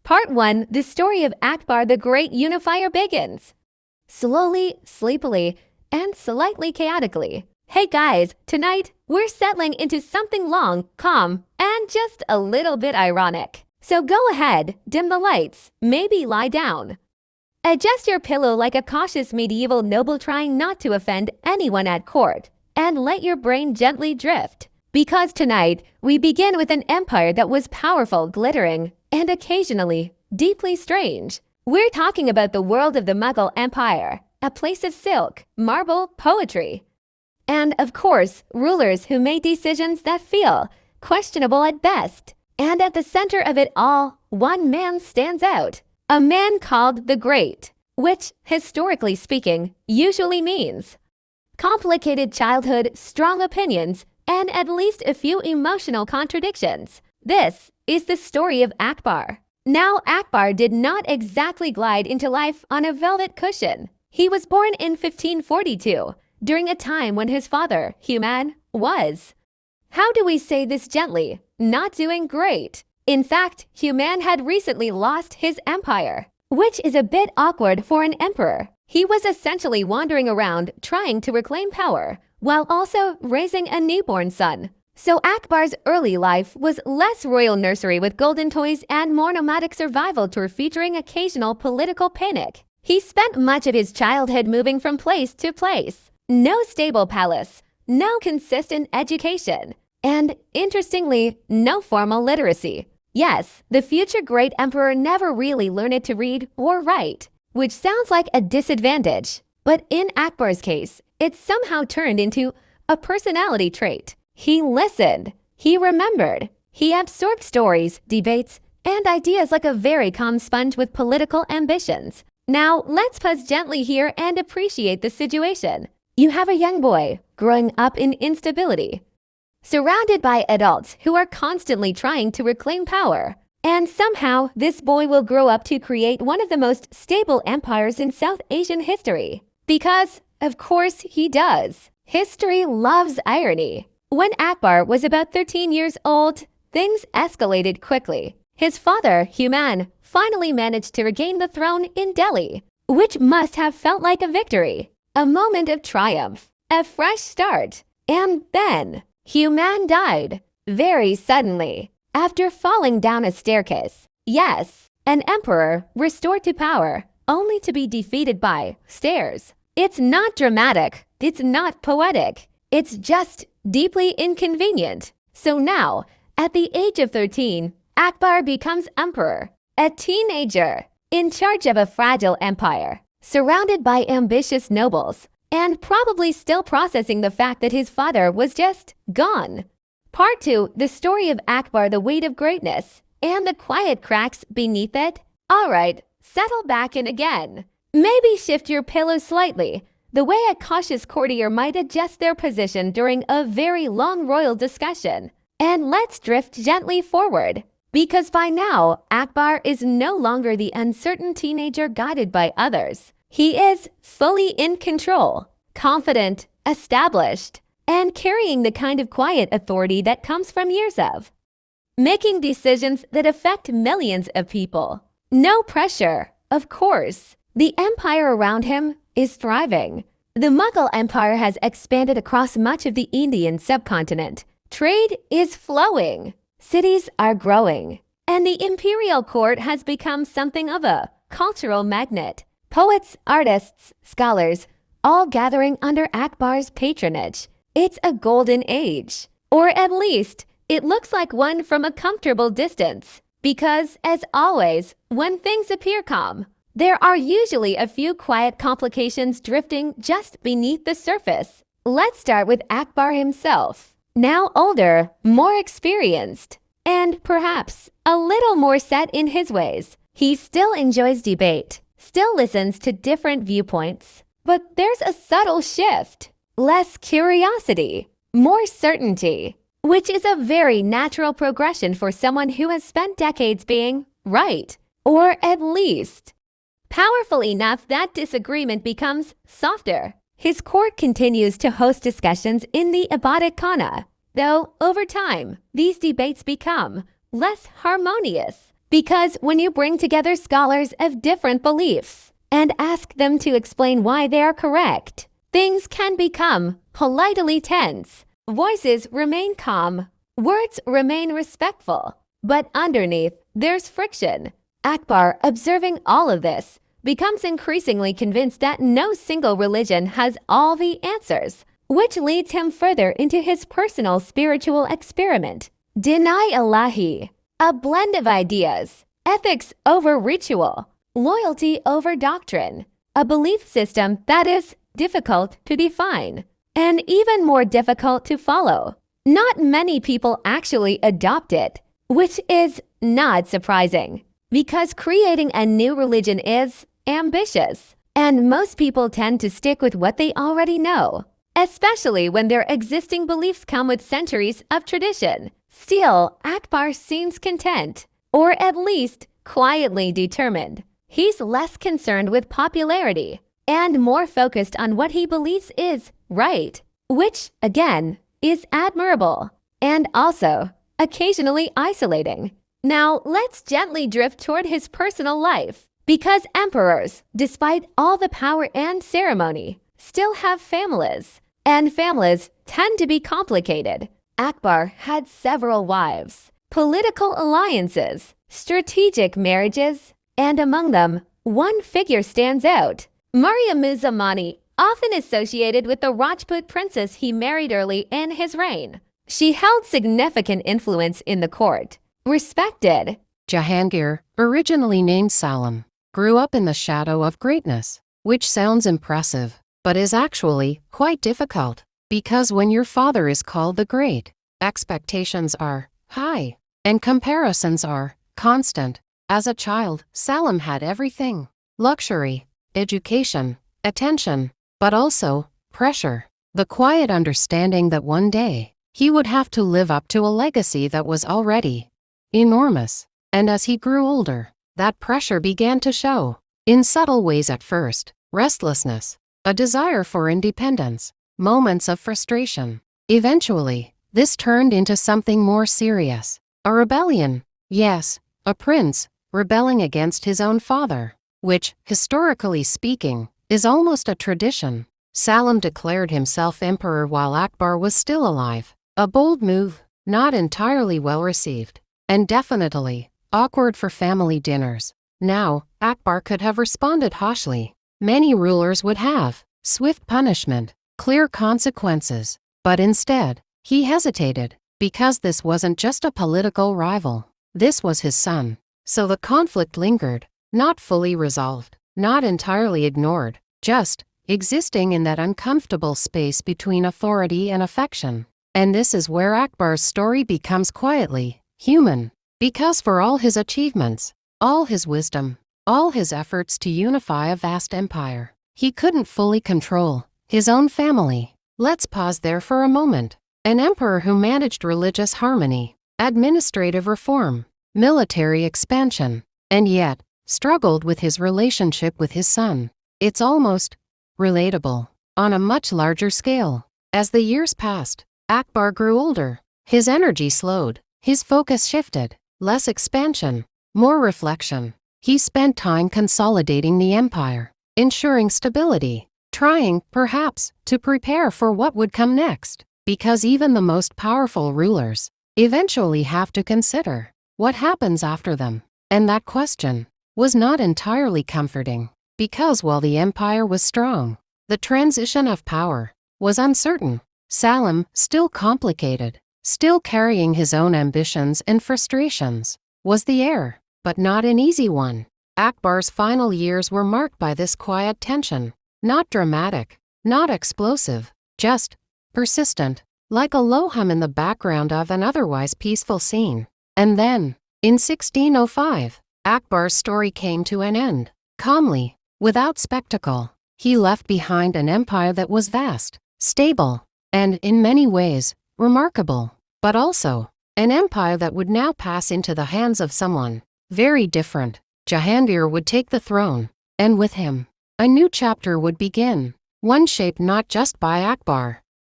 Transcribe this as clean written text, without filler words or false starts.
Part 1, the story of Akbar the Great Unifier begins. Slowly, sleepily, and slightly chaotically. Hey guys, tonight we're settling into something long, calm, and just a little bit ironic. So go ahead, dim the lights, maybe lie down. Adjust your pillow like a cautious medieval noble trying not to offend anyone at court, and let your brain gently drift. Because tonight, we begin with an empire that was powerful, glittering, and occasionally deeply strange. We're talking about the world of the Mughal Empire, a place of silk, marble, poetry, and of course, rulers who made decisions that feel questionable at best. And at the center of it all, one man stands out. A man called the Great, which, historically speaking, usually means complicated childhood, strong opinions, and at least a few emotional contradictions. This is the story of Akbar. Now, Akbar did not exactly glide into life on a velvet cushion. He was born in 1542, during a time when his father, Human, was, how do we say this gently, not doing great. In fact, Human had recently lost his empire, which is a bit awkward for an emperor. He was essentially wandering around trying to reclaim power, while also raising a newborn son. So Akbar's early life was less royal nursery with golden toys and more nomadic survival tour featuring occasional political panic. He spent much of his childhood moving from place to place. No stable palace, no consistent education, and interestingly, no formal literacy. Yes, the future great emperor never really learned to read or write, which sounds like a disadvantage. But in Akbar's case, it somehow turned into a personality trait. He listened, he remembered, he absorbed stories, debates, and ideas like a very calm sponge with political ambitions. Now, let's pause gently here and appreciate the situation. You have a young boy growing up in instability, surrounded by adults who are constantly trying to reclaim power. And somehow, this boy will grow up to create one of the most stable empires in South Asian history. Because, of course, he does. History loves irony. When Akbar was about 13 years old, things escalated quickly. His father, Human, finally managed to regain the throne in Delhi, which must have felt like a victory, a moment of triumph, a fresh start. And then, Human died, very suddenly, after falling down a staircase. Yes, an emperor restored to power, only to be defeated by stairs. It's not dramatic, it's not poetic, it's just deeply inconvenient. So now, at the age of 13, Akbar becomes emperor, a teenager, in charge of a fragile empire, surrounded by ambitious nobles, and probably still processing the fact that his father was just gone. Part 2, the story of Akbar, the weight of greatness, and the quiet cracks beneath it. Alright, settle back in again. Maybe shift your pillow slightly, the way a cautious courtier might adjust their position during a very long royal discussion. And let's drift gently forward. Because by now, Akbar is no longer the uncertain teenager guided by others. He is fully in control, confident, established, and carrying the kind of quiet authority that comes from years of making decisions that affect millions of people. No pressure, of course. The empire around him is thriving. The Mughal Empire has expanded across much of the Indian subcontinent. Trade is flowing. Cities are growing. And the imperial court has become something of a cultural magnet. Poets, artists, scholars, all gathering under Akbar's patronage. It's a golden age. Or at least, it looks like one from a comfortable distance. Because, as always, when things appear calm, there are usually a few quiet complications drifting just beneath the surface. Let's start with Akbar himself. Now older, more experienced, and perhaps a little more set in his ways. He still enjoys debate, still listens to different viewpoints, but there's a subtle shift. Less curiosity, more certainty, which is a very natural progression for someone who has spent decades being right, or at least powerful enough that disagreement becomes softer. His court continues to host discussions in the Abadat Khana, though over time, these debates become less harmonious. Because when you bring together scholars of different beliefs and ask them to explain why they are correct, things can become politely tense. Voices remain calm. Words remain respectful. But underneath, there's friction. Akbar, observing all of this, becomes increasingly convinced that no single religion has all the answers, which leads him further into his personal spiritual experiment. Deny Ilahi, a blend of ideas, ethics over ritual, loyalty over doctrine, a belief system that is difficult to define, and even more difficult to follow. Not many people actually adopt it, which is not surprising, because creating a new religion is ambitious, and most people tend to stick with what they already know, especially when their existing beliefs come with centuries of tradition. Still, Akbar seems content, or at least quietly determined. He's less concerned with popularity and more focused on what he believes is right, which, again, is admirable and also occasionally isolating. Now, let's gently drift toward his personal life, because emperors, despite all the power and ceremony, still have families, and families tend to be complicated. Akbar had several wives, political alliances, strategic marriages, and among them, one figure stands out. Maryam-uz-Zamani, often associated with the Rajput princess he married early in his reign. She held significant influence in the court. Respected. Jahangir, originally named Salam, grew up in the shadow of greatness, which sounds impressive, but is actually quite difficult, because when your father is called the Great, expectations are high, and comparisons are constant. As a child, Salam had everything: luxury, education, attention, but also pressure. The quiet understanding that one day he would have to live up to a legacy that was already enormous. And as he grew older, that pressure began to show, in subtle ways at first: restlessness, a desire for independence, moments of frustration. Eventually, this turned into something more serious: a rebellion. Yes, a prince rebelling against his own father, which, historically speaking, is almost a tradition. Salam declared himself emperor while Akbar was still alive. A bold move, not entirely well received, and definitely awkward for family dinners. Now, Akbar could have responded harshly. Many rulers would have: swift punishment, clear consequences. But instead, he hesitated, because this wasn't just a political rival. This was his son. So the conflict lingered, not fully resolved, not entirely ignored, just existing in that uncomfortable space between authority and affection. And this is where Akbar's story becomes quietly human, because for all his achievements, all his wisdom, all his efforts to unify a vast empire, he couldn't fully control his own family. Let's pause there for a moment. An emperor who managed religious harmony, administrative reform, military expansion, and yet struggled with his relationship with his son. It's almost relatable on a much larger scale. As the years passed, Akbar grew older. His energy slowed. His focus shifted. Less expansion, more reflection. He spent time consolidating the empire, ensuring stability, trying, perhaps, to prepare for what would come next. Because even the most powerful rulers eventually have to consider what happens after them. And that question was not entirely comforting, because while the empire was strong, the transition of power was uncertain. Salam, still complicated, still carrying his own ambitions and frustrations, was the heir, but not an easy one. Akbar's final years were marked by this quiet tension, not dramatic, not explosive, just persistent, like a low hum in the background of an otherwise peaceful scene. And then, in 1605, Akbar's story came to an end, calmly, without spectacle. He left behind an empire that was vast, stable, and, in many ways, remarkable, but also an empire that would now pass into the hands of someone very different. Jahangir would take the throne, and with him, a new chapter would begin, one shaped not just by Akbar,